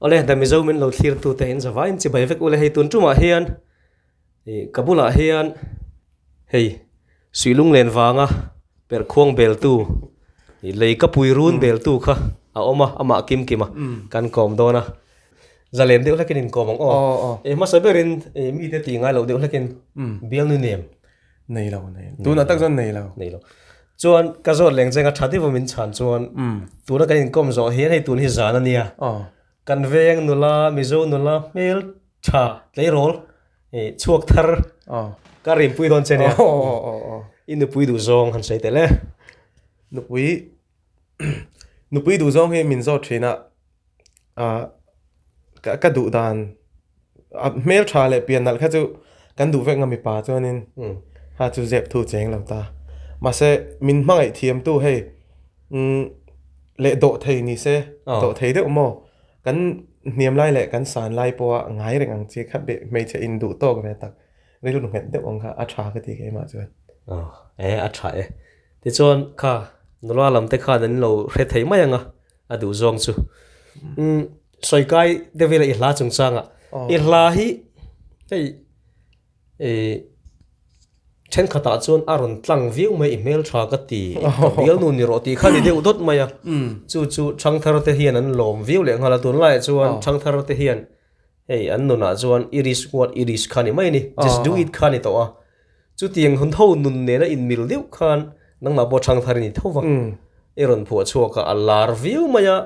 ole da mi zo min lo thlir tu te in zawa in chi bai vek ule hei tun chuma hian kabula hian hei suilung len wanga per khuang bel tu lei ka pui run bel tu kha a oma ama kim kima kan kom dona zalem deuh lekin in komong ma saberin mi te ti ngai lo deuh lekin bial nu nem nei lo tu na tak zon nei lo chuan ka zot leng chenga thati bo min chan chuan tu na kan in kom zo hian hei tun hi zan ania kan veng nula mizo nula mel tha leirol chuak thar ka rim pui don chenia in nu pui du zong han sei tele nu pui du zong he min zo thina ka du dan mel tha le pian nal kha chu kan du vek ngami pa chuanin ha chu zep thu cheng lo ta ma se min mangai thiam tu hei le do thei ni se do thei de mo kan niam lai le kan san lai po ngai reng ang chi khat be mei che in du to ve tak ri lu nget de ong kha a tha ka ti ke ma chuan a tha ti chuan kha nula lam te kha den lo hre thei mai anga a du zong chu soi kai de vela i hla chung changa i hla hi ei chen khata chuan aron tlang view mai email tha ka ti bial nu ni ro ti khani de udot maya chu chang thar te hian an lom view le ngala tun lai chuan chang thar te hian hey an nu na chuan iris what iris khani mai ni just do it khani to a chu tiang hun tho nun ne na in mil deuh khan nang ma bo chang thar ni thowa eron phu chuaka alar view maya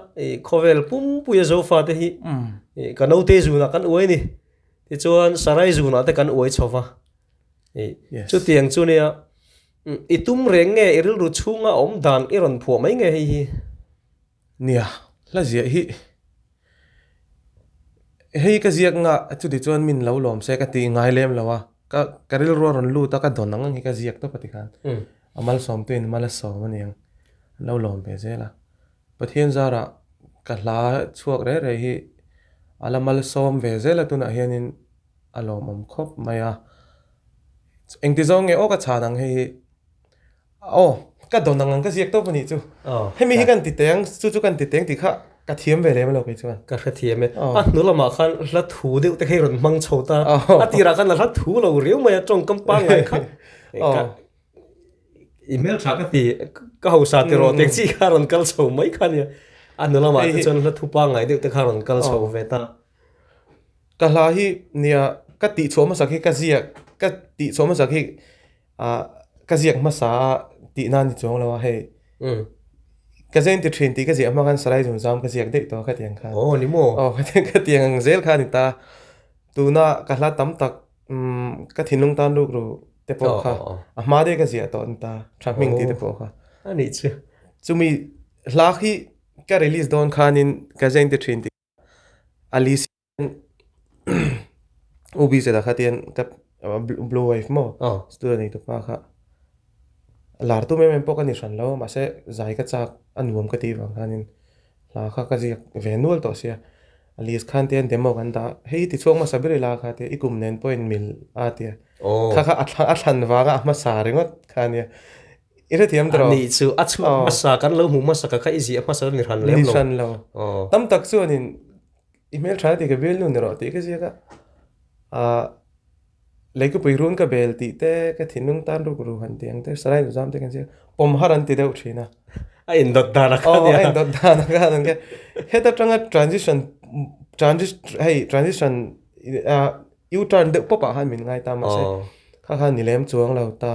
khovel pum puya zo fa te hi ka no te zu na kan oi ni ti chuan sarai zu na te kan oi chowa chu tiang chu nia itum reng nge iril ru chunga om dan iron phu mai nge hi nia la zia hi hei ka ziak nga chu di chuan min lo lom se ka ti ngai lem lawa ka ril ro ron lu ta ka don nang hi ka ziak to pati khan amal som tu in mala som aniang lo lom pe zela pathian zara ka hla chuak re re hi alamal som ve zela tuna hianin alom om khop maya engti zong nge o ka chanang hei ka don nang ka ziak to pani chu hemi hi kan ti teng chu kan ti teng ti kha ka thiam ve le ma lo ke chuan ka kha thiam nu lama khan hla thu deuh te khei ron mang chhota atira khan hla thu lo riu mai tong kam pa ngai kha email tha ka ti ka ho sa te ro te chi kha ron kal chho mai khan ya anu lama te chon hla thu pa ngai deuh te kha ron kal chho ve ta ka hla hi nia ka ti choma sakhi ka ziak ka ti choma sakhi ka ziak ma sa ti nan ni chong lawa hei ka zen ti thin ti ka ziak ma kan sarai zum zam ka ziak de to ka tiang khan ni mo ka tiang zel khan ta tu na ka hla tam tak ka thinung tan lu ru te po kha ma de ka ziak to ta thaming ti te po kha ani chu chumi hla hi ka release don khan in ka zen ti thin ti alice ubi se da khatien ka blue wave mo student ni to pa kha lar tu me po ka ni san lo ma se zai ka chak anuam ka ti wang khanin la kha ka ji venul to sia alice khan ten demo kan da hei ti chong ma sabri la kha te ikum nen point mil a te kha athan waga ma sa ringot khan ya ira tiam dro ni chu achu ma sa kan lo mu ma sa ka kha isi ma sa ni ran lem lo tam tak chu anin email try te ka bel nu ro te ka ji ka leiku puirun ka bel ti te ka thinung tan ru ru han tiang te sarai zam te kan se pom haran ti deu thina a in dot da na ka ya in dot da na ka nang ke heta tanga transition u turn de popa han min ngai ta ma se kha ni lem chuang lo ta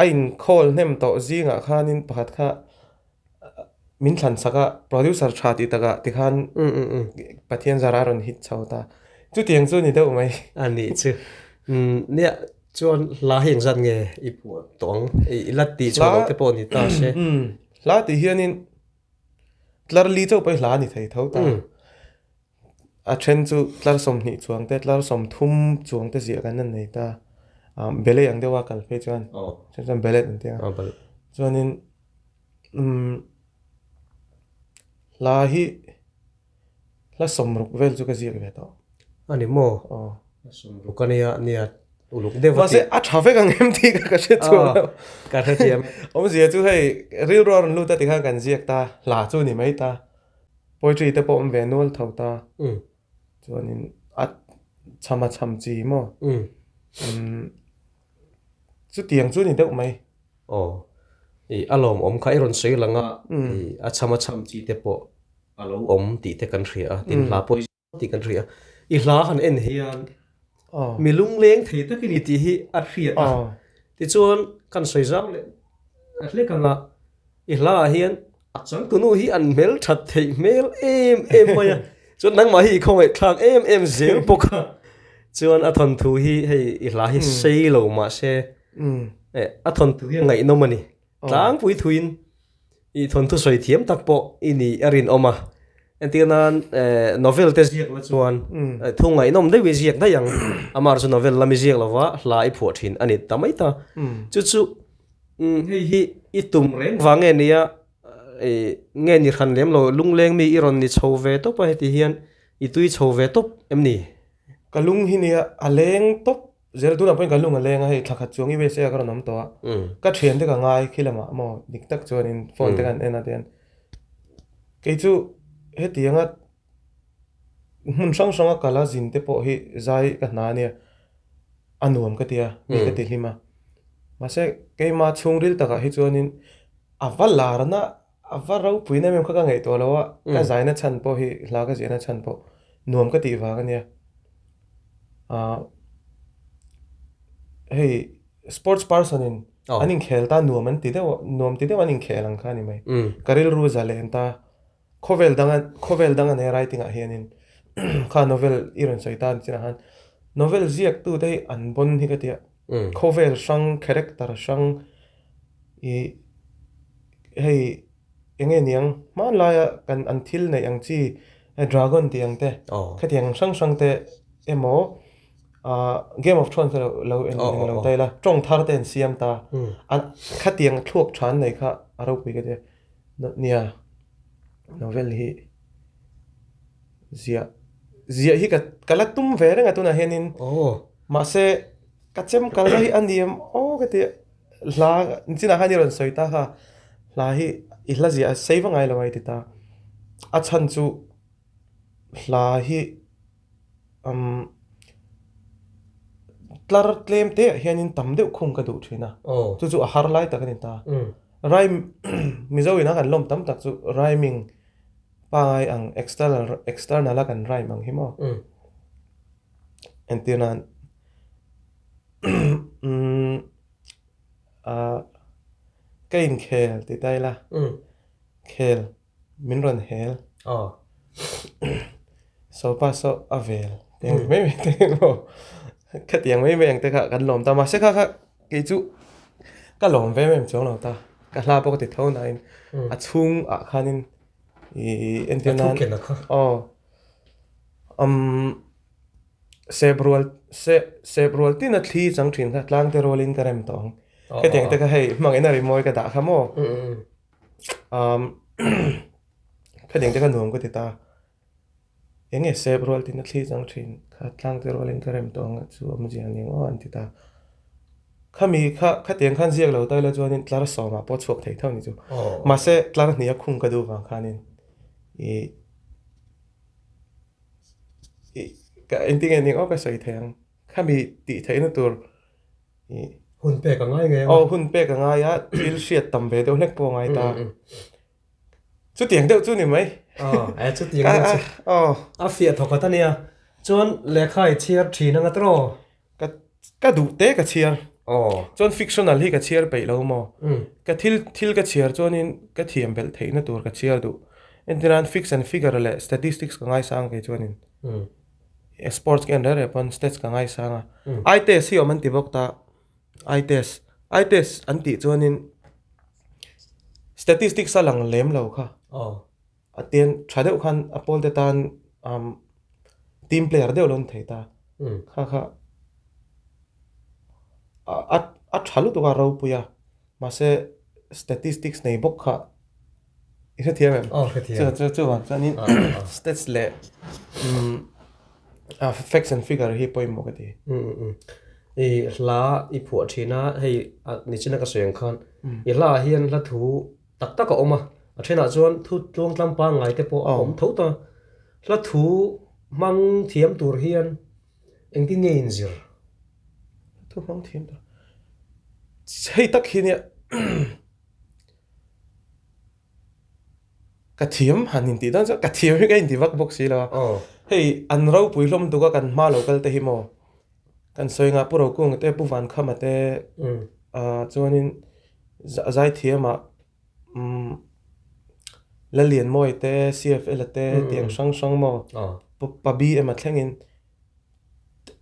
a in call nem to zinga khanin pakhat kha min than saka producer thati taka ti khan pathian zara ron hit chauta chu tiang chu ni deuh mai ani chu nia chuan la heng zan nge i pu tong i latti chu te po ni ta se la ti hianin tlar li chau pai hla ni thei tho ta a then chu tlar som ni chuang te tlar som thum chuang te zia kan nan nei ta bele yang dewa kal pe chuan chuan bele an te chuanin la hi la som ruk vel chu ka zia ve to ani mo som rukania nia uluk de wa se a traffic ang empty ka se chu ka the tiam om zia chu hei ril ro lu ta ti kha kan ziak ta la chu ni mai ta poetry te po ve nol thau ta อืม chuanin at chama cham chi mo อืม chu tiang chu ni deuh mai อ๋ออีอารมณ์อมใครรอนสวยลังอ่ะอีอาชามชามจีเตปออารมณ์อมตีเตกันเรียตินลาปอยตีกันเรียอีลาหันเอ็นเฮียน อ๋อ มีลุงเลี้ยงเทตะกินตีฮีอัดเรีย อ๋อ ที่ชวนกันสวยจังเลยอัดเล็กกันละอีลาเฮียนอัดจังตัวนู้ฮีอันเมลชัดเทเมลเอ็มมาอ่ะจนนั่งมาฮีคงไอ้คลางเอ็มเซลปกะชวนอัทนทูฮีให้อีลาฮีเซลลมาเชอัทนทูฮีไงโนมันนี่กลางปุยทุนอีทนทุสวยเทียมตักปออีนี่อรินออกมาอันที่นั้นโนเวลเตเซียกละชวนทุ่งไงน้องได้วิเซียกได้ยังอามาร์จโนเวลลามิเซียกละวะลายผัวทินอันนี้ทำไมตาจู่ๆเฮ้ยอีตุ่มเร่งฟังเงี้ยเงี้ยนี่ขันเลี้ยมเราลุงเลี้ยงมีอีรอนนี่โชว์เวทไปที่เฮียนอีตุยโชว์เวทเอ็มนี่ kalung hi nia aleng top zel tu na point kalung aleng hai thakha chungi ve se ka nom to ka thian te ka ngai khilama mo dik tak chuan in phone te kan ena ten ke chu he tianga mun sang sanga kala jin te po hi zai ka na nia anuam ka tia mi ka ti hlima ma se ke ma chungril ta ka hi chuan in avalar na avarau puina mem kha ka ngai to lawa ka zaina chan po hi hla ka jena chan po nuam ka ti wa ka nia hey sports person in aning khelta nuam ti de aning khelang khani mai karil ru zalen ta khovel dangan ne writing a hianin kha novel iron saitan china han novel ziak tu dei an bon hi ka tia khovel sang character sang i hey enge niang man la kan an thil nei ang chi dragon tiang te kha tiang sang te emo Game of Thrones lo en lo tai la trong thar ten siam ta an kha tiang thuak than nei kha aro pui ka de nia novel hi zia hi ka kala tum ve renga tu na henin ma se ka chem kal hi aniem ka te la china hani ron soita ha la hi ihla zia save ngai lo ai ti ta a chan chu la hi tlar claim te hianin tam deuh khung ka du thina chu a har lai tak ani ta rhyme mizo ina kan lom tam tak chu rhyming pai ang external la kan rhyme ang himo entinan kain khel ti tai la khel min ron hel so pa so avel teng me teng lo ka tiang me ang te kha kan lom ta ma se kha ke chu ka lom ve mem chong lo ta ka hla po ti thau na in a chung a khanin entinan sebrual tin a thli chang thin kha tlang te rolin ka rem tong ka tiang te kha hei mang ena ri moi ka da kha mo ka tiang te kha nuam ko ti ta enge sebrual tin a thli chang thin kha tlang te rolin ka rem tong chu am ji ani ngo an ti ta khami kha tiang khan ziak lo tai la chuanin tlar so ma po chhuak thei thau ni chu ma se tlar hnia khung ka du wang khanin ka ending ending ka sai theng khami ti thei na tur hun pe ka ngai nge hun pe ka ngai ya til shiat tam ve do nek po ngai ta chu tiang deuh chu ni mai chu tiang deuh a fia thok ta nia chuan lekhai chiar thina nga tro ka du te ka chiar chuan fictional hi ka chiar pe lo mo ka thil ka chiar chuan in ka thiam bel thei na tur ka chiar du entiran fix and figure le statistics ka ngai sang ke chuan in sports ke under upon stats ka ngai sanga I test hi oman ti bok ta I test anti chuan in statistics alang lem lo kha atien thadeu khan apol te tan team player deu lon thei ta kha a thalu to ka ro puya ma se statistics nei bok kha ise thiam chu wa chanin stats le facts and figure hi poi mo ka ti la i phu thina hei ni china ka seng khan la hian la thu tak tak ka oma a thena chuan thu tlung tlampa ngai te po om tho ta la thu mang thiam tur hian engti nge inzir thu mang thiam ta hei tak hi ne ka thiam hanin ti dan ka thiam hi ka in ti vak box si la hei an rau pui hlom tu ka kan ma local te hi mo kan soi nga puro kung te pu van khama te chuanin zai thiama la lian moi te CFL te tiang sang sang mo pa bi ema thlengin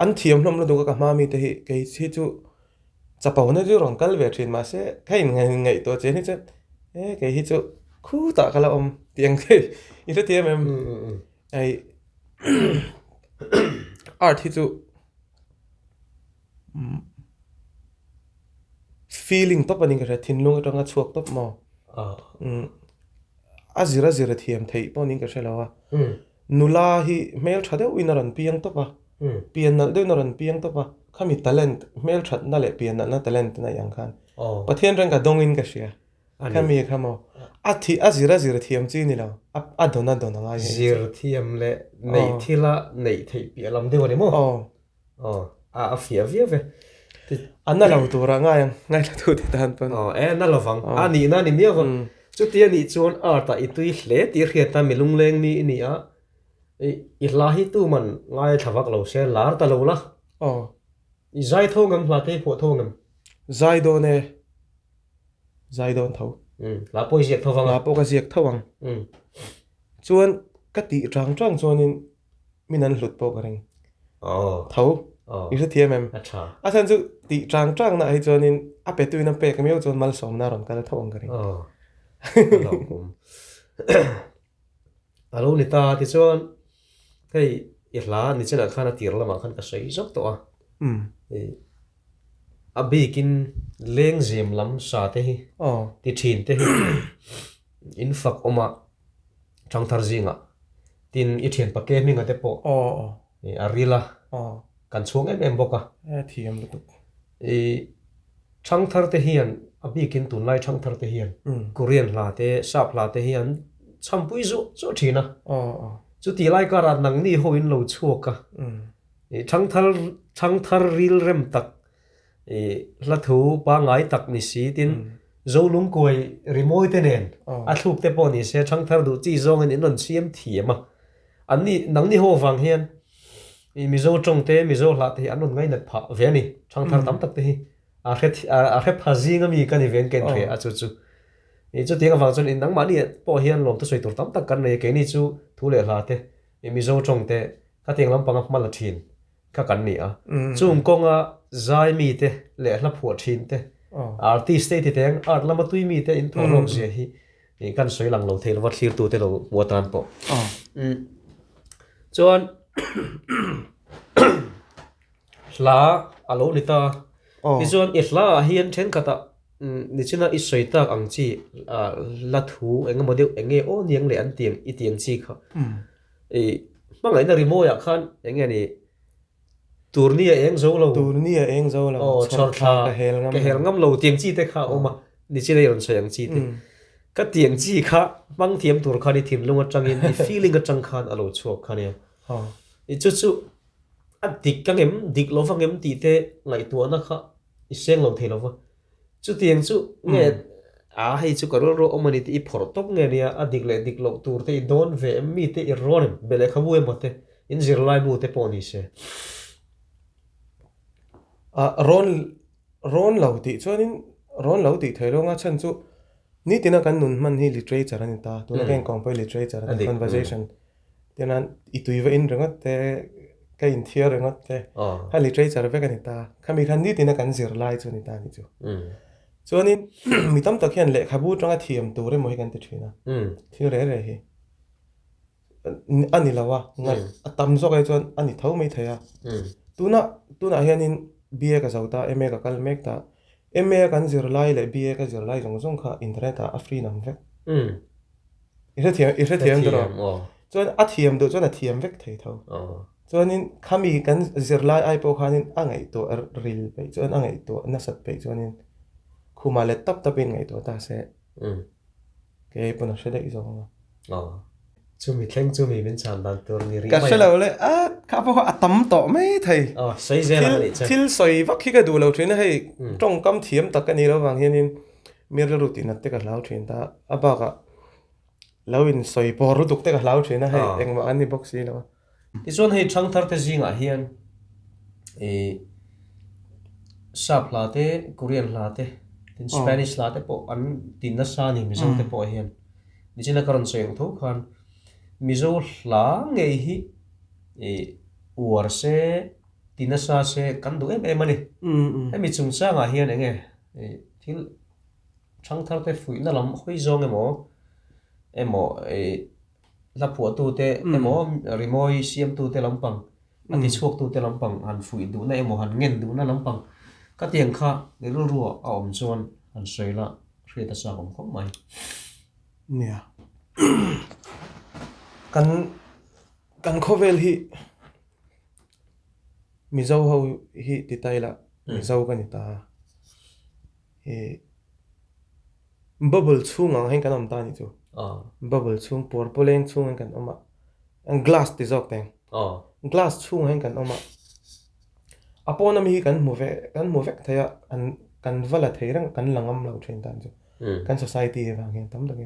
an thiam hlom lo du ka ma mi te hi ke hi chu chapau na ju rong kal ve thin ma se kai ngai ngai to che ni che ke hi chu khu ta kala om tiang the i the thiam em ai art hi chu feeling top ani ka thin lung atanga chuak top mo azira zira thiam thei pawnin ka hrelawa nula hi mail thade winaran piang topa pian nal de naran piang topa khami talent mail that na le pian na talent na yang khan pathian rang ka dongin ka sia khami khamo athi azira zira thiam chi ni lo adona dona ngai zir thiam le nei thila nei thei pi lam de wani mo a fia via ve anna lo tu ra ngai la tu te tan pan na lovang ani na ni mia wang chu ti ani chuan ta itui hle ti hriata milung leng mi ni a i lahi tu man ngai thawak lo se lar ta lo la i zai thongam hla te pho thongam zai do ne zai don tho la poi ziak thawang la po ka ziak thawang chuan ka ti rang chuan in minan hlut po ka ring tho i se thiam em a san chu ti rang na ai chuan in a pe tu na pe ka meu chuan mal som na ron ka thawang ka ring alo ni ta ti chuan cái ihla ni chena khana tir lama khan ka sei zok to a bikin leng zem lam sa te hi ti thin te hi in fak oma chang thar zinga tin I thian pa ke mi nga te po a rila kan chung em boka thiam lu tu chang thar te hian a bikin tun lai chang thar te hian korean la te sap la te hian champui zo thina chu ti lai ka ra nang ni ho in lo chuaka chang thar ril rem tak la thu pa ngai tak ni si tin zo lung koi rimoi te nen a thuk te po ni se chang thar du chi zong in non siam thiama an ni nang ni ho wang hian mi zo chong te mi zo hla te an non ngai nat pha ve ni chang thar tam tak te hi a he phazi nga mi kan event ken the a chu chu tiếng vang chun in nang mani po hian lom to soi tur tam tak kan nei ke ni chu thu le hla te mi zo chong te ka tiếng lam pang mal thin ka kan ni a chung konga zai mi te le hla phu thin te artist te teng art lama tui mi te in tholok je hi ni kan soi lang lo thel wat thlir tu te lo watan po chuan hla alo ni ta ni chuan I hla hian then kata ni china I soi tak ang chi la thu eng model enge o niang le an tiang I tiang chi kha mangai na rimo ya khan enge ni turnia eng zo lo chor tha ke hel ngam lo tiang chi te kha oma ni china yon so yang chi te ka tiang chi kha mang thiam tur kha ni thim lunga changin I feeling a chang khan alo chuak kha ne I chu a dik kang em dik lo wang em ti te ngai tu na kha I seng lo thelo wa chu tiang chu nge hei chu karol ro omani ti phor top nge nia a dik lo tur te don ve mi te I ron bele khabu e mote in zir lai bu te poni se ron lo ti chuanin ron lo ti thelo nga chan chu ni tina kan nun man hi literature ani ta tu na ken kong poi literature conversation tinan I tuiva in rengot te ka in thiar rengot te ha literature ve kan ta khami khan ni tina kan zir lai chu ni ta ni chu chuanin mi tam tak hian le khabu tanga thiam tur e moi kan ti thina thir re hi ani lawa nga atam zo kai chuan ani thau mai thaya tuna hianin BA ka zauta MA ka kal mek ta MA kan zir lai le BA ka zir lai jong kha internet a free nam ve i the thiam dro chuan a thiam do chuan a thiam vek thei tho chuanin khami kan zir lai ai po khanin angai to ril pe chuan angai to na sat pe chuanin khuma le tap in ngai to ta se cái bọn nó sẽ đấy rồi chú mi khen chú mi bên chạm đàn tuần ni ri cái sẽ là lấy các bác tắm tỏ mấy thầy xây dễ là cái gì til soi vắt khi cái đồ lâu chuyện này trong cam thiếm tất cả này là vàng hiền mir là routine tất cả lâu chuyện ta ba cái lâu in soi bỏ rồi tất cả lâu chuyện này anh mà anh đi box gì đâu thì xuân hay trăng thar te gì ngã hiền sap la te Korean la te tin Spanish la te po an tin na sa ni mi zo te po hiền ni china karon soyong tho khan mi zo la ngei hi uar se tin na sa se kan du em ani mi chung sa ngã hiền enge thil trăng thar te fui na lam khoi zong emo la phua tu te emo rimoi siam tu te lampang ati chuak tu te lampang han fui du na emo han ngen du na lampang ka tiang kha ni ru ru a om chuan han soila hre ta sa kom khom mai nè kan khovel hi mi zo ho hi ti tai la mi zo ka ni ta bubble chung ang hen kan om ta ni chu bubble chung porcelain chung hen kan oma ang glass ti zok teng glass chung hen kan oma apon ami kan mu ve thaya an kan vala theirang kan langam lo thren tan chu kan society wang hen tam dang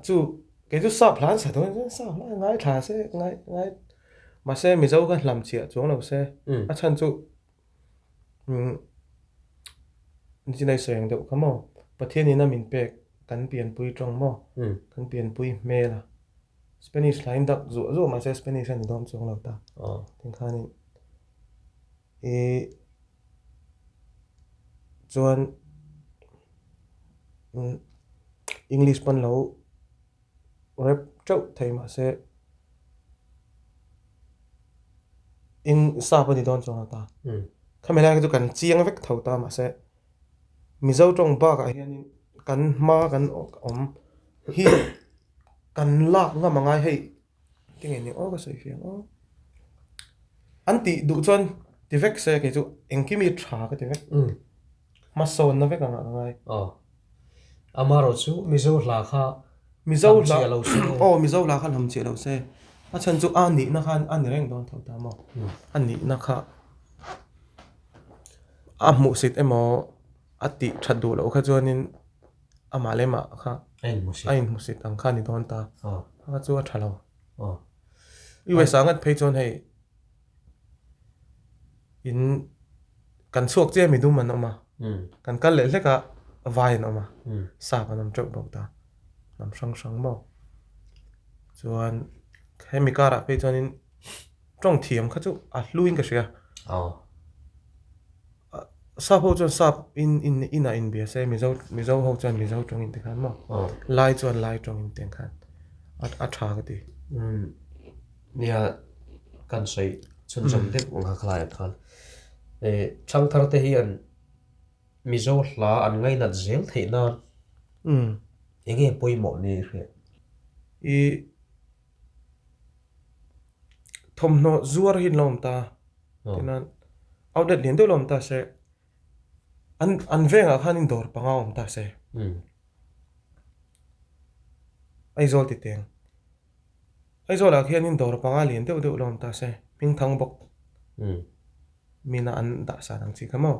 chu cái chú sắp lan sao thôi sắp lan ngay thả xe ngay mà xe mình dâu cái làm chuyện xuống đầu xe chân chú như này sửa được không mò bữa thiên này mình bẹ cắn biển bùi trong mò cắn biển bùi mê là Spanish line đặc rủ mà xe Spanish anh đom xuống đầu ta tiếng Hàn này chuan English pan lâu rep trâu thầy mà sẽ in sa bên đi đón cho ta, camera cái chỗ cần chiang vết thầu ta mà sẽ mi dâu trong ba cái hiện cần ma cần hi cần lạc ngắm mà ngay hay cái này này cái sợi phiền anh tị đủ chân thì vết sẽ cái chỗ anh kim mi trả cái vết mà sầu nó vết là ngay amaro chu mi dâu là kha mi dâu là mi dâu là khăn hầm chia đầu xe à chân chỗ anh nị nó khăn anh này đón thầu ta mà anh nị nó khá mụ xịt em mà tị chặt đủ là ok cho nên mà lấy mà khá anh mụ xịt anh khăn đi đón ta khá cho chặt lâu因为sáng ngày phải cho hay in cần suộc chứ mình đúng mà mà cần lẽ cả vài nó mà sao mà nằm trộn bầu ta nằm sáng bầu cho anh hay mình cả phải cho nên trong thiểm khá chú lui cái gì sao hậu cho sao in bia xe mình dâu hậu cho mình dâu trong in tiếng Hàn mà lai cho lai trong in tiếng Hàn trả cái gì nia kan sei chun jam te nga khlai khan chang thar te hian mizo hla an ngai na zel theina enge poimo ni hre thom no zuar hin lom ta tenan outlet lien de lom ta se an venga khanin dor panga om ta se ai zol ti teng ai zol a khianin dor panga lien de lom ta se ping thang bok mina an da sa dang chi kamo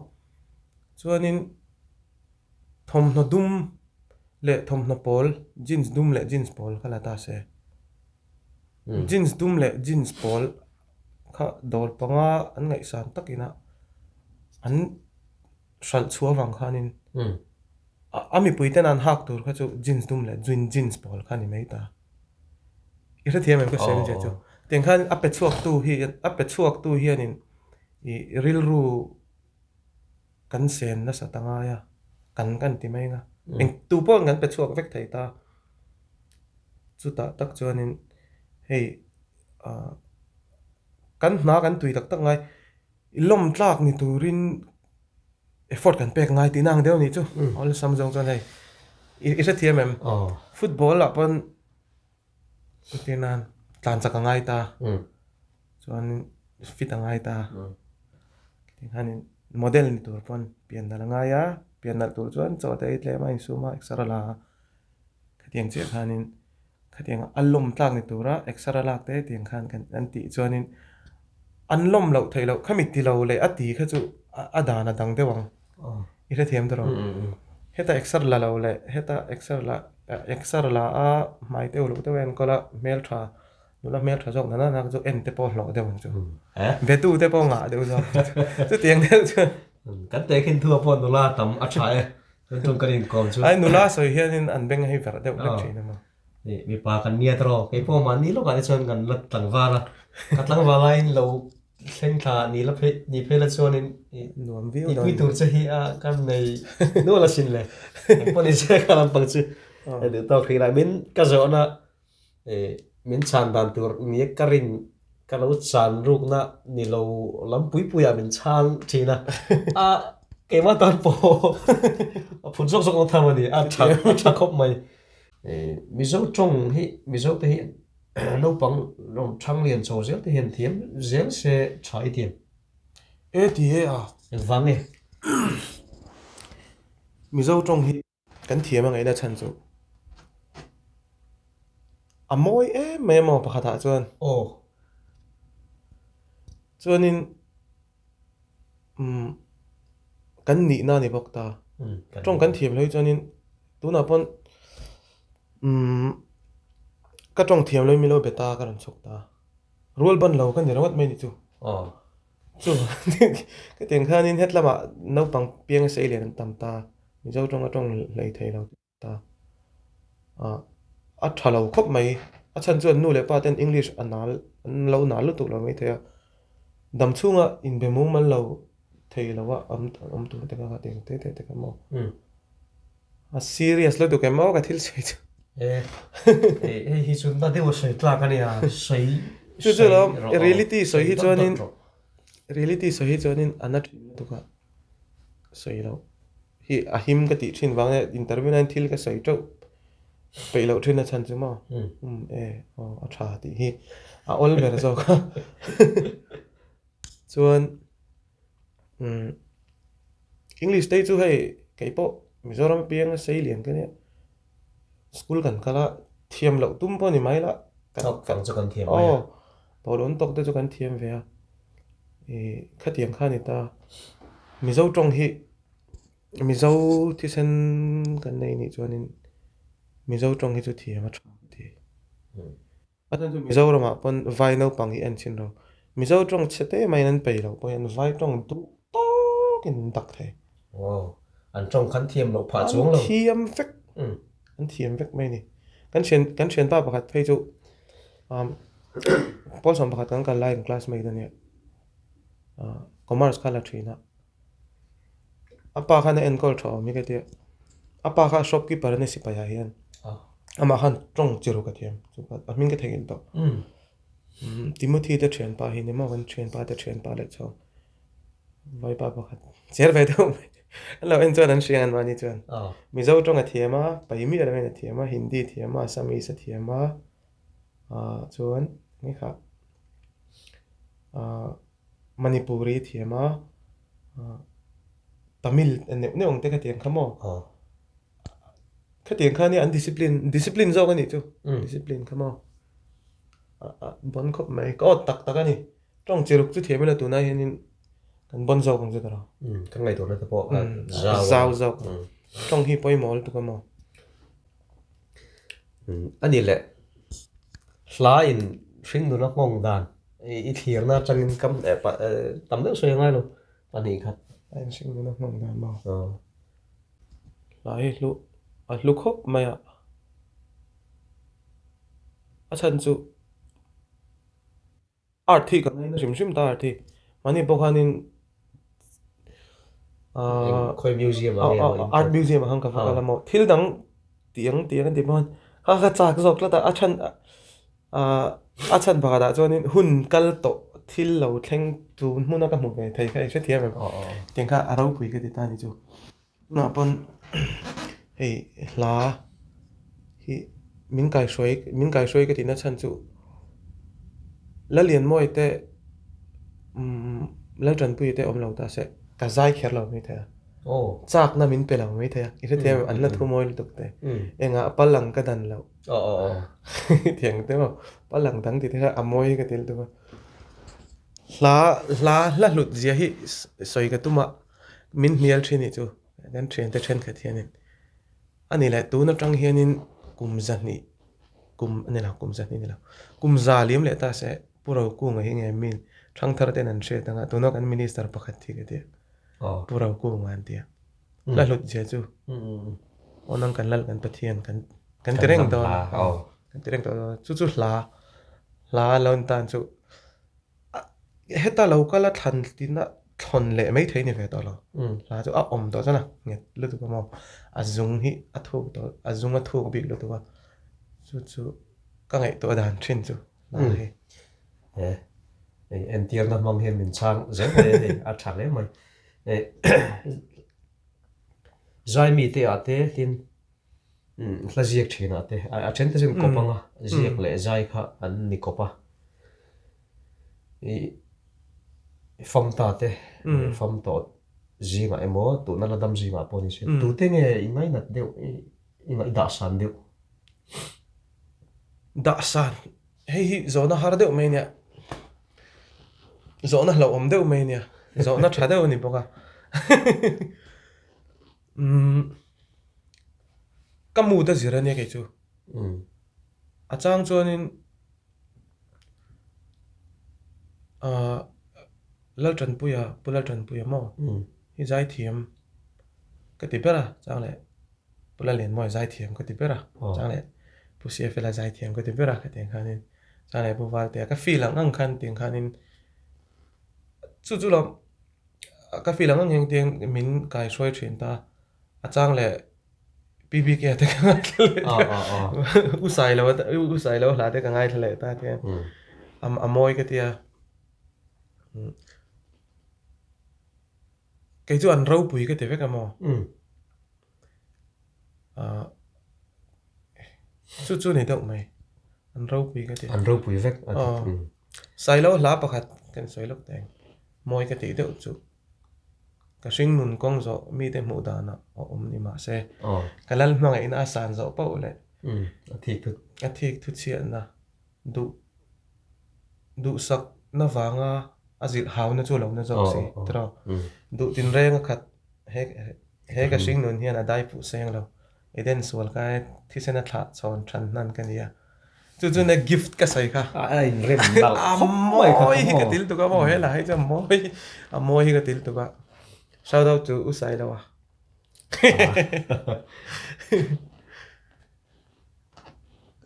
chuanin thom no dum le thom no pol jeans dum le jeans pol khala ta se jeans dum le jeans pol kha dor panga an ngai san takina an sal chua wang khanin ami puiten an hak tur kha chu jeans dum le jeans pol khani mai ta ira thiam em ko sem je chu teng khan ape chuak tu hi anin ril ru kan sen na satanga ya kan ti mai nga eng tu po ngan pe chuak vek thei ta chu ta tak chuanin hei kan hna kan tui tak ngai lom tlak ni turin effort kan pek ngai tinang deu ni chu all sam jong chuan hei ira thiam em football la pon tinan tlan chaka ngai ta chuan fit ngai ta hanin model ni tur pon pian na nga ya pian na tur chuan chaw te tle mai su ma extra la tiếng chế khanin khát tiếng alum tlak ni tura extra lak te tiếng khan kan anti chuanin anlom lo thei lo khamit ti lo le ati kha chu adana dang de wang ira thiam dro heta extra la lo le heta extra la a mai te lo te wen kola mail tha nula mail tha jok na na chu en te po lo de wang chu ve tu te po nga de zo chu tiếng de chu kan te khin thua pon nula tam a thai tung kan in kom chu ai nula soi hian an beng hi ver de lek thina ma ni mi pa kan nia tro ke po man ni lo kan chon kan lat tlang wala ka tlang wala in lo thleng tha ni la phe ni phe la chon in nuam vi ni pui tur che hi a kan nei no la sin le pon ni che ka lam pang chu de to khi la min ka zo na min chan dan tur ni ka rin ka lo chan ruk na ni lo lam pui pui a min chang thina a ke ma tan po phun sok sok thang ni a thak khop mai mi zo trong hi mi zo te hi no pang long thang lian cho zel te hian thiam zel se chai tiam e ti e a vang e mi zo trong hi kan thiam ang ina chan chu amoi e me mo pakhatha chuan chuanin kan ni na ni bok ta trong kan thiam loi chuanin tuna pon ka trong thiam loi mi lo beta ka ran chok ta rul ban lo kan ni rawat mai ni chu chu cái tiếng khanin het lama no pang piang sei lian tam ta mi zo trong a trong lei thei lo ta a thalo khop mai a chan chuan nu le pa ten english anal lo na lu tu lo mai thea dam chunga in be mu man lo thei lo wa am tu te ka tiếng te ka mo a serious lo tu ka mo ka thil sei chu hi chun na de wo sei tla ka ni a sei chu lo reality so hi chuanin reality so hi chuanin anat tu ka sei lo hi a him ka ti thin wang interview nan thil ka sei to pe lo thin a chan chu mo a tha ti hi a ol ver zo ka chuan english te chu hei kai po mizoram piang sei lian ka ne school kan kala thiam lo tum po ni mai la kan chu kan thiam mai polon tok te chu kan thiam ve a khatiang kha ni ta mizo trong hi mizo thi sen kan nei ni chuanin mizo trong hi chu thiam a tha ti atan chu mizo rama pon vai no pang hi an chin ro mizo trong chete mai nan pe lo po an vai trong tu to kin dak the an trong kan thiam lo pha chung lo thiam vek an thiam vek mai ni kan chen pa pakhat phei chu pol som pakhat kan lai class mai dan ya commerce khala thina apa khan en call tho mi ke te apa kha shopkeeper ne sipaya hian ama khan trong chiru ka thiam chu ka amin ke thengin to timothy te chen pa hi ne ma wan chen pa te chen pa le cho vai pa pakhat cher ve do lo en chuan an hriang an mani chuan mizo trong a thiama pai mi ala a thiama hindi thiama assamese a thiama chuan nge kha manipuri thiama tamil ne ong te ka tiang khamo ka tiang khani an discipline zo ka ni chu discipline khamo bon khop mai ko tak tak ani trong chiruk chu thiamela tu na hianin kan bon zo kong chu tara kan ngai to na te po zau trong hi poi mol tu ka mo ani le hla in hring nu na ngong dan i thir na changin kam tam le so yangai lo pani khat ai sing nu na ngong dan ma lai lu khop mai a chan chu art thi ka sim ta art thi mani bokhanin khoi museum art museum hang ka fakala mo thil dang tiang ti mon ha chak zok la ta achan bhagada chuanin hun kal to thil lo thleng tu hmuna ka hmu ve thei kha se thiam tiang kha aro pui ka ti ta ni chu na pon hei la hi min kai shoi ka ti na chan chu la lian moi te la tran pui te om lo ta se ka zai kher lo mi the ô chak na min pelaw mai the ire the an la thu moi tuk te enga palang ka dan lo thiang te mo palang dang ti the amoi ka til tu la lut zia hi soi ka tuma min mial thini chu dan train te train ka thianin ani la tu na tang hianin kum zani kum ne la kum zani ne la kum zalim le ta se puro ku nga hi nge min thang thar te nan she tanga tu no kan minister pakhat thi ke te puro ku ngan tia la lut zia chu onang kan lal kan pathian kan tereng to kan tereng to chu la lon tan chu heta lo kala than tina thon le mai theini ve to lo la chu a om to chana nge lu tu mo azung hi a thu to azung a thu bi lu tu chu ka ngai to dan thin chu la he em tiang na mong hem min chang zeng le a thang le mai zai mi te ate tin la ziek thina te a chen te sim kopanga ziek le zai kha an ni kopa i fam ta te fam to zinga emo tu na la dam zinga poni se tu te nge ingai nat deu ingai da san deu da san hei hi zona har deu mai nya zona lo om deu mai nya zona tha deu ni boka kamu ta zira ne ke chu achang chuanin lal tran puya mo hi zai thiam ka ti pera chang le pula len mo zai thiam ka ti pera chang le pu sia fela zai thiam ka ti pera ka teng khanin chang le pu wal te ka fi lang ang khan teng khanin chu lo ka fi lang ang heng teng min kai soi thin ta achang le bb ke te ka ngai usai lo la te ka ngai thale ta te amoi ka tia cái chỗ ăn rau bùi cái thế cái mò chút này đâu mày ăn rau bùi cái thế ăn rau bùi vek sai lâu lá bạc hạt cái xoay lúc đấy mồi cái thế đâu chút cái sinh nôn con gió mi tem mũ đàn à đi mà xe cái lần mà ngày na sàn gió bao lại thiệt thực chuyện na đủ sắc nó vàng à azil hau na chu lo na zo si tro du tin reng khat he ka sing nun hian adai pu seng lo eden sual ka thi sena tha chon than nan kan ya chu na gift ka sai kha ai rem dal moi ka til tu ka mo he la he cha moi ka til tu ka shout out to usai lo wa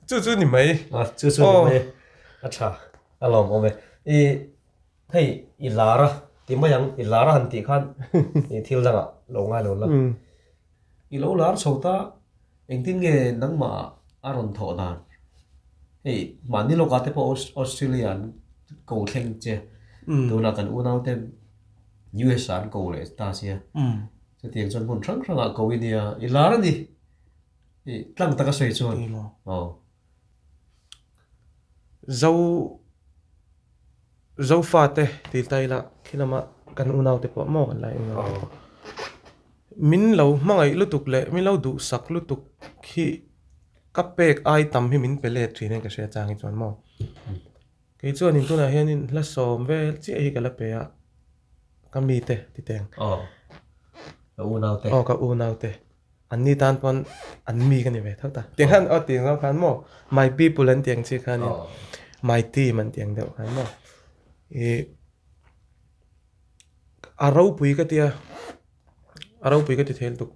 chu ni mai chu ni mai acha alom ome hey ilara timba yang ilara hanti khan i thil janga lo nga lo la i lo lar chota engtin nge nangma aron tho dan hey mani lo ka te po australian ko thleng che tu na kan unau te us an ko le ta sia se tiang chon bun thang thanga ko inia ilara ni i tlang taka sei chon dấu pha te til tai la khinama kan unau te po mo kan lai nga min lo mangai lutuk le min lo du sak lutuk khi kapek ai tam hi min pele thine ka se changi chon mo ke chuan in tuna hian in la som ve chi hi kala pe a kami te ti teng ka unau te an ni tan pon an mi kan ni ve thau ta teng han teng lo khan mo my people an teng chi khan my team an teng deuh khan mo arau pui ka tia thel tuk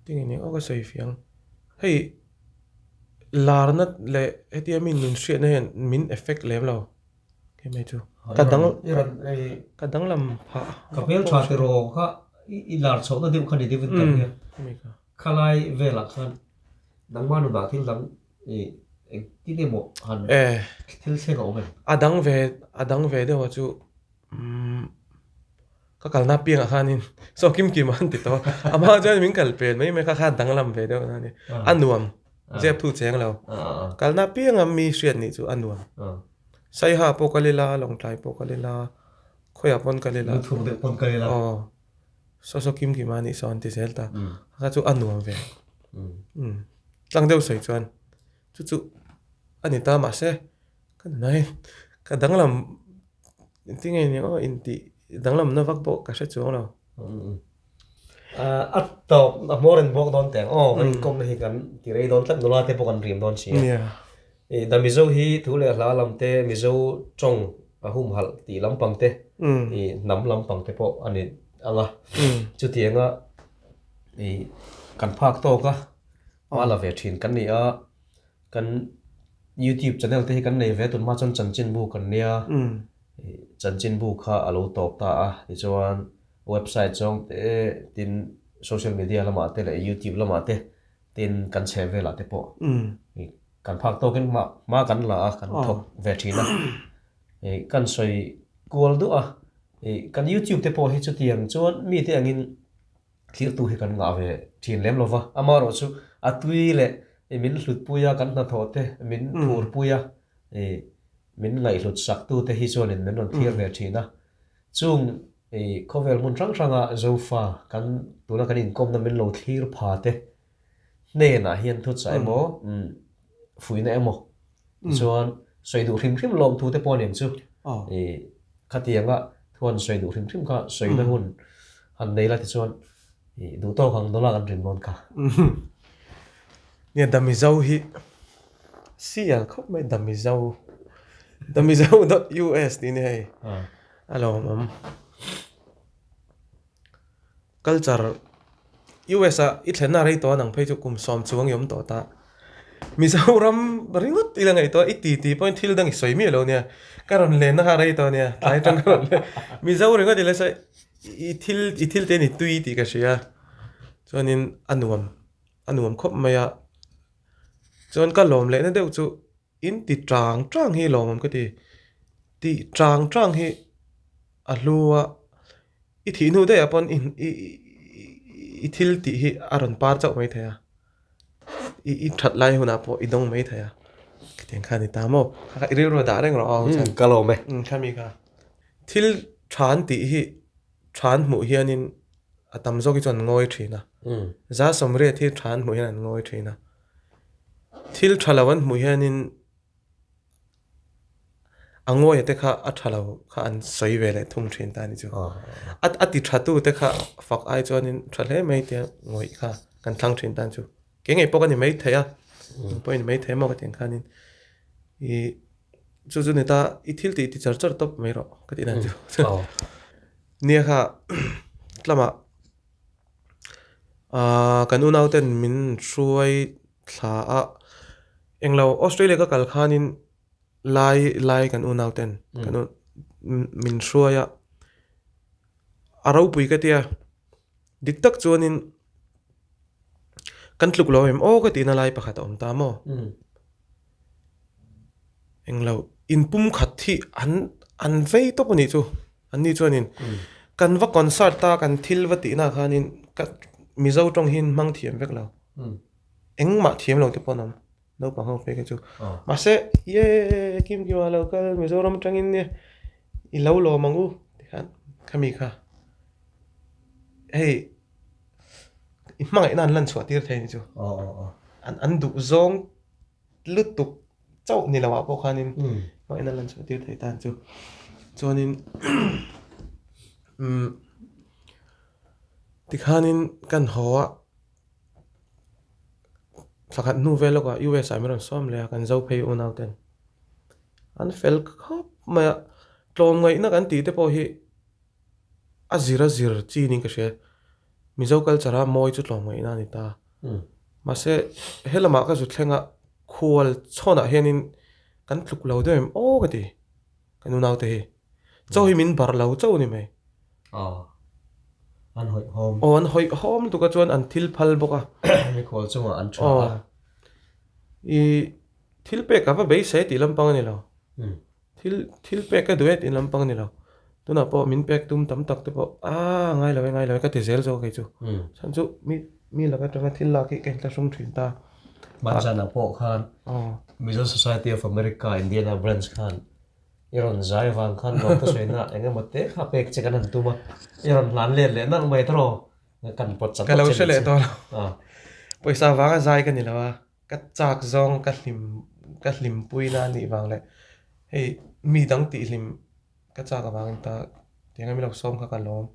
ting ni oka sei fiang hei larna le etia min nun shit na hen min effect lem lo ke mai chu kadang lam pha ka bel tha te ro kha i lar chho na dim khani divin tam ya khalai vela khan dangma nu ba thil dang ti ne mo han thil se go me adang ve de wa chu ka kalna piang khanin so kim han ti to ama jan min kal pen mai kha dang lam ve de na ni anuam jep thu cheng lo kalna piang am mi hriat ni chu anuam sai ha po kalila long tlai po kalila khoya pon kalila thu de pon kalila so kim ki mani son ti sel ta ka chu anuam ve tlang deu sei chuan chu ani ta ma se kan nai ka danglam tinge ni o in ti danglam na vak bo ka se chuang lo at top a moren bok don teng kan kom hi kan ti rei don tlat nola te pokan rim don chi da mizo hi thu le hla lam te mizo chong a hum hal ti lampang te nam lampang te po ani anga chu ti anga kan phak to ka wala ve thin kan ni a kan YouTube channel te hi kan nei ve tun ma chon chanchin bu kan nia chanchin bu kha alo top ta a ti chuan website chong te tin social media lama te le YouTube lama te tin kan share ve la te po kan phak to kan ma kan la a kan thok ve thina kan soi kol du a kan YouTube te po hi chu tiang chuan mi te angin thlir tu hi kan nga ve thin lem lova amaro chu atui le min hlut puya kan na thote min phur puya min ngai hlut sak tu te hi chuan in men on thlir ve thina chung khovel mun rang ranga zofa kan tuna kan in kom na min lo thlir pha te ne na hian thu chai mo fui na emo chuan soi du hrim hrim lom thu te pon em chu khatianga thon soi du hrim hrim kha soi na hun han nei la ti chuan du to khang dola kan rim non ka nia damizau hi sial khop mai damizau.us ni ne hai alo mam culture US a ithlena rei to nang phei chu kum som chuang yom to ta Mizoram ringot ilang ito iti point thil dang isoi mi lo nia karon le na rei to nia tai tang karon le Mizoram ringot ile sai ithil te ni tui ti ka sia chuanin anuam khop maya chuan ka lom le na deuh chu in ti trang hi lom ka ti trang hi a lua i thi nu de upon in i thil ti hi aron par chau mai thaya i that lai huna po i dong mai thaya kiten kha ni ta mo kha i ro da reng ro chan ka lo me khami ka thil than ti hi than mu hianin atam zo ki chon ngoi thina za somre thi than mu hian ngoi thina thil thalawan mu hianin angoi te kha athalo kha an soi vele thung thin ta ni chu ati thatu te kha fak ai chuanin thale mai te ngoi kha kan thlang thin tan chu ke ngai pokani mai thaya point mai thema ka ten khanin I chu ni ta I thil ti char top mai ro ka ti nan chu nia kha tlama kan unau ten min hruai thla a englo Australia ka kal khanin lai kan unau ten kan min hruaya aro pui ka tia dik tak chuanin kan tluk lo em ka ti na lai pakhat om ta mo englo in pum khat thi an vei to pani chu an ni chuanin kan va concert ta kan thil va ti na khanin ka mizo tong hin mang thiam vek lo engma thiam lo te ponam no pa ho pe ke chu ma se ye kim ki wa local mizoram tangin ne I lo lo mangu ti khan khami kha hey mang nan lan chwa tir thein chu an du zong lutuk chau ni lawa po khanin mang nan lan chwa tir thei tan chu chonin ti khanin kan hoa fakat nu velo ka US American som le kan zo phei unau ten an fel khop ma tlom ngai na kan ti te po hi azira zir chi ning ka she mizo culture moi chu tlom ngai na ni ta ma se helama ka zu thlenga khol chona henin kan thluk lo dem ka ti kan unau te hi chau hi min bar lo chau ni mai an hoi hom tu ka chuan an thil phal boka mi khol chunga an thwa I thil pe ka va bei se ti lampang ni lo thil pe ka duet in lampang ni lo tuna po min pek tum tam tak te po ngai lo ka ti zel zo ke chu san chu mi la ka tanga thil la ki ke ta sum thin ta man jana po khan Mizo Society of America Indiana branch khan iron zai wang khan lo to soina enga mate kha pek chekan han tuma iron lan le na mai tro kan pot chat Kalau se le to à paisa wanga zai kan ni lawa ka chak zong ka hlim pui na ni wang le hei mi dang ti hlim ka chak wang ta tiang mi lo som kha ka lom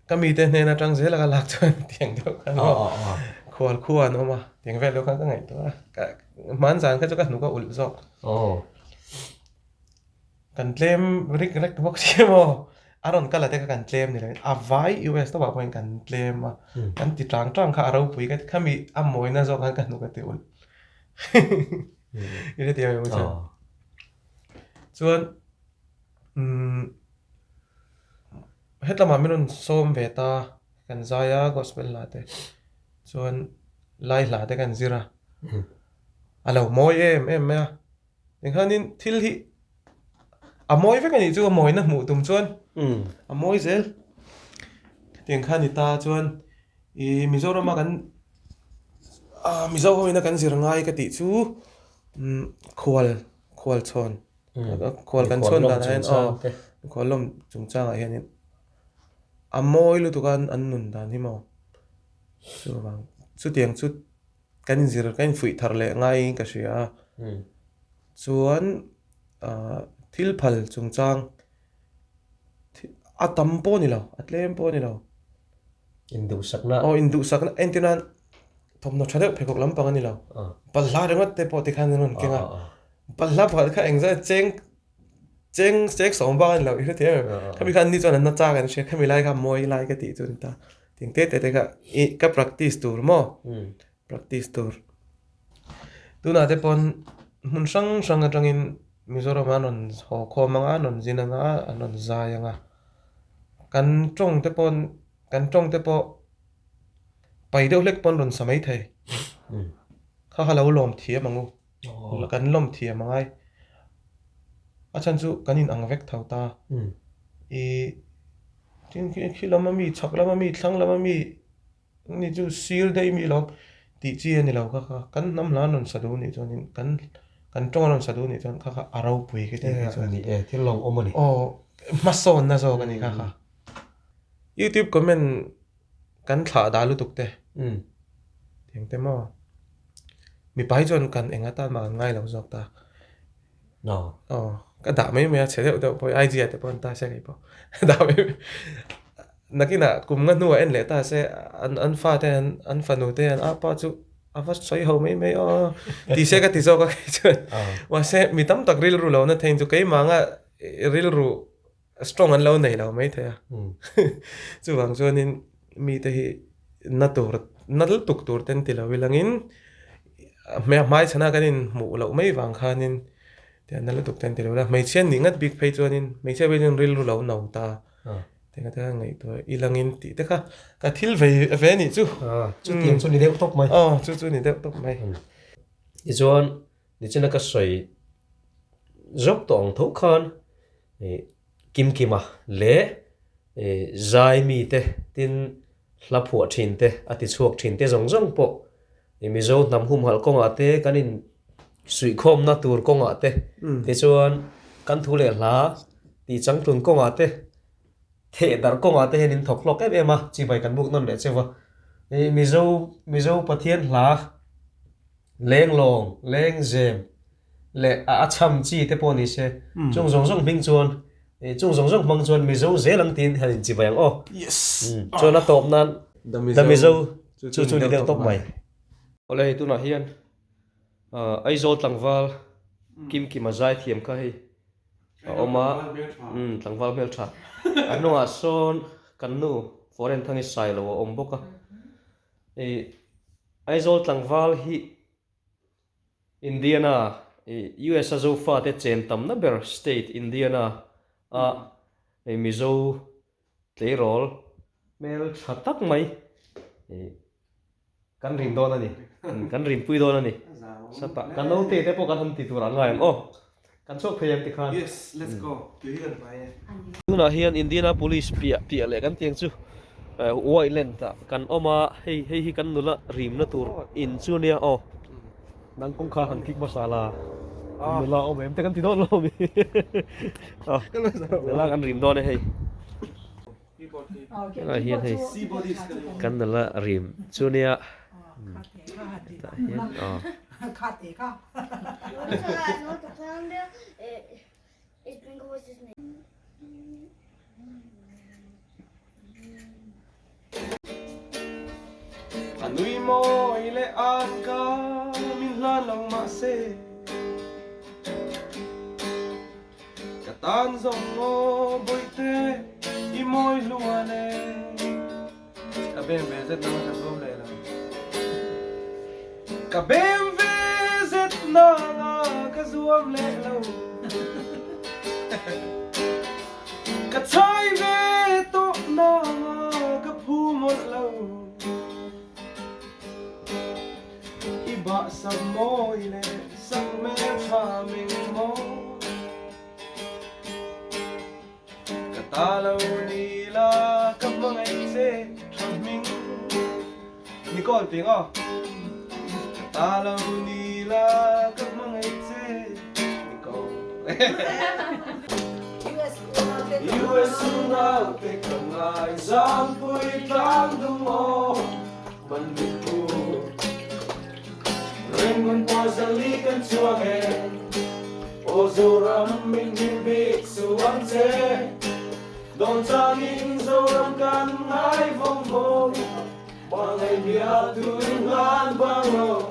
ka mi te ne na tang ze la ka lak chuan tiang do kan à lo à khwal khua no ma tiang ve lo kan ka ngai to ka man zan ka chu ka nu ka ul zok oh kan claim rik rek bok chemo aron kala te kan claim ni le avai US to ba point kan claim ma kan ti tang kha aro pui ka khami amoi na zo kan nu ka te ul ire ti ai mo cha à chuan hetlama minun som veta kan zaya gospel la te chuan lai la te kan zira alo moi em me enghanin thil hi a moi ve kan ni chu a moi na mu tum chuan a moi zel tiang khan ni ta chuan I Mizoram kan mizo hoina kan zir ngai ka ti chu khwal chon khwal kan chon da hen khwalom chungchang a hianin a moi lu tu kan an nun dan hi mo chu wang chu tiang chu kan zir kan fui thar le ngai ka sia chuan thil phal chungchang a tam po ni lo atlem po ni lo indu sakna indu sakna entinan thom no thade phekok lampang ani lo palla rengat te po ti khan non kenga palla phal kha engza cheng som ba an lo I the khami khan ni chon na cha kan she khami lai kha moi lai ka ti chun ta ting te ka practice tur mo practice tur tu na te pon mun sang atangin Mizoram anon ho kho manga anon jinanga anon zayanga kan chong te po pai deuh lek pon ron samai thei kha kha lo lom thia mangu kan lom thia mangai achan chu kanin angvek thauta I tin khi lama mi chak lama mi thlang lama mi ni chu sir dei mi lo ti chi ani lo kha kan nam la non sadu ni chonin kan chong non sadu ni chon kha arau pui ke ti chon ni thil long omani mason na zo kan ni kha YouTube comment kan thla dalu tukte tiang te mo mi pai chon kan enga ta ma ngai lo zok ta no ka da mai me che de po IG te pon ta se po da mai nakina kum nga nu en le ta se an fa te an fa nu te an apa chu ava soi ho mai ti se ka ti zo ka chon wa se mi tam tak ril ru lo na thein chu kai manga ril ru strong an lo nei lo mai the chu wang chonin mi te hi natul tuk tur ten ti lo wilangin me mai chana kanin mu lo mai wang khanin te nalu tuk ten ti lo la mai chen ni ngat big page chonin mai che be ril ru lo nau ta te ka ngai to ilangin ti te ka thil ve ni chu tiang chu ni deuh tok mai chu ni deuh tok mai I chuan ni chena ka soi zok tong tho khan kim kima le zai mi te tin hla phua thin te ati chuak thin te zong po mizo nam hum hal kong ate kanin sui khom na tur kong ate te chuan kan thu le hla ti chang tun kong ate the dar kong ate henin thoklok em ma chi bai kan buk non le chewa mizo pathian hla leng long leng zem le a cham chi te poni se chung zong ming chuan chung zong mang chuan mizo zelang tin hanin chi bayang yes chuan a top nan da mizo chu ni deuh top mai ole tu na hian ai zo tlangwal kim mazai thiam kha hi oma tlangwal mel tha anua son kan nu foreign thangi sai lo om boka ai zo tlangwal hi Indiana US azo fa te chen tam na ber state Indiana mizo tlerol mel thatak mai kan rim don ani kan rim pui don ani sata kan no te po kan ham ti tur angai kan chok pheyam ti khan yes let's go tu hi kan pai tuna hian Indiana police pia le kan tiang chu wailen ta kan oma hei kan nula rim na tur in chu nia nang kong kha han kik masala Mình lo ông em tekan tidon lo mi. Nala kan rim don hei. Nala hian hei. Kan nala rim chunia. Ta hian Cut it, huh? Sprinkle was his name. Anui mo ile an ka min lan long ma se Katan zong mo boite i moi luane Ka bem vezet na ka zom le la Ka bem vezet na ka zom le lo Ka chai ve to na ka phu mo lo Iba sa mo ile sang me chaming mo Katalaw nila ka mga ise chaming Nicole ting oh Katalaw nila ka mga ise Nicole US sungaw te ka nga isang pu'y tangdong mo Bandit ko Ringon po sa likan suwage O zuram min hibik suwangse Don tanging zuram kan ngay vong vong Bangay biya turingan bangong